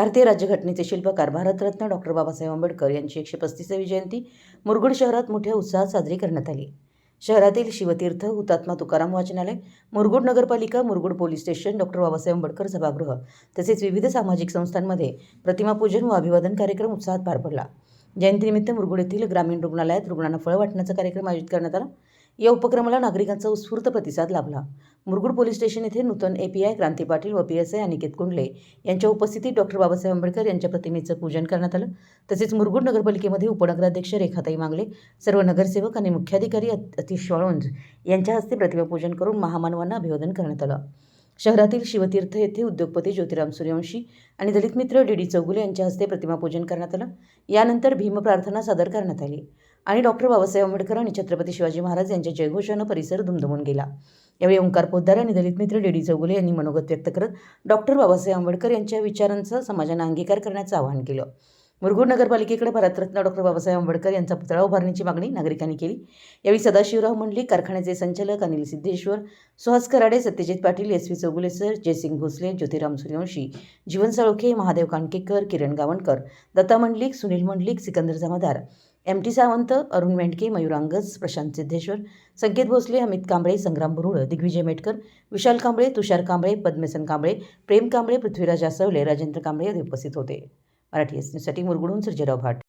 भारतीय राज्यघटनेचे शिल्पकार भारतरत्न डॉक्टर बाबासाहेब आंबेडकर यांची 135वी जयंती मुरगुड शहरात मोठ्या उत्साहात साजरी करण्यात आली। शहरातील शिवतीर्थ, हुतात्मा तुकाराम वाचनालय, मुरगुड नगरपालिका, Murgud police station, doctor Babasaheb Ambedkar सभागृह तसेच विविध सामाजिक संस्थांमध्ये प्रतिमापूजन व अभिवादन कार्यक्रम उत्साहात पार पडला। जयंतीनिमित्त मुरगुड येथील ग्रामीण रुग्णालयात रुग्णांना फळं वाटण्याचा कार्यक्रम आयोजित करण्यात आला। या उपक्रमाला नागरिकांचा उत्स्फूर्त प्रतिसाद लाभला। मुरगुड पोलीस स्टेशन येथे नूतन API क्रांती पाटील व PSI अनिकेत कुंडले यांच्या उपस्थितीत डॉक्टर बाबासाहेब आंबेडकर यांच्या प्रतिमेचं पूजन करण्यात आलं। तसेच मुरगुड नगरपालिकेमध्ये उपनगराध्यक्ष रेखाताई मांगले, सर्व नगरसेवक आणि मुख्याधिकारी अतिश वाळुंज यांच्या हस्ते प्रतिमापूजन करून महामानवांना अभिवादन करण्यात आलं। शहरातील शिवतीर्थ येथे उद्योगपती ज्योतिराम सूर्यवंशी आणि दलित मित्र DD चौगुले यांच्या हस्ते प्रतिमापूजन करण्यात आलं। यानंतर भीमप्रार्थना सादर करण्यात आली आणि डॉक्टर बाबासाहेब आंबेडकर आणि छत्रपती शिवाजी महाराज यांच्या जयघोषानं परिसर दुमदुमून गेला। यावेळी ओंकार पोद्दार आणि दलित मित्र DD चौगुले यांनी मनोगत व्यक्त करत डॉक्टर बाबासाहेब आंबेडकर यांच्या विचारांचा समाजाने अंगीकार करण्याचं आवाहन केलं। मुरगुड नगरपालिकेकडे भारतरत्न डॉक्टर बाबासाहेब आंबेडकर यांचा पुतळा उभारण्याची मागणी नागरिकांनी केली। यावेळी सदाशिवराव मंडलिक, कारखान्याचे संचालक अनिल सिद्धेश्वर, सुहास कराडे, सत्यजित पाटील, SV चौगुले सर, जयसिंग भोसले, ज्योतिराम सूर्यवंशी, जीवन साळोखे, महादेव काणकेकर, किरण गावणकर, दत्ता मंडलिक, सुनील मंडलिक, सिकंदर जमादार, MT सावंत, अरुण मेंढके, मयूर अंगज, प्रशांत सिद्धेश्वर, संकेत भोसले, अमित कांबळे, संग्राम बुरुड, दिग्विजय मेटकर, विशाल कांबळे, तुषार कांबळे, पद्मेसन कांबळे, प्रेम कांबळे, पृथ्वीराज आसवले, राजेंद्र कांबळे आदी उपस्थित होते। मराठी न्यूजसाठी मुरगुडहून सर्जेराव भाट।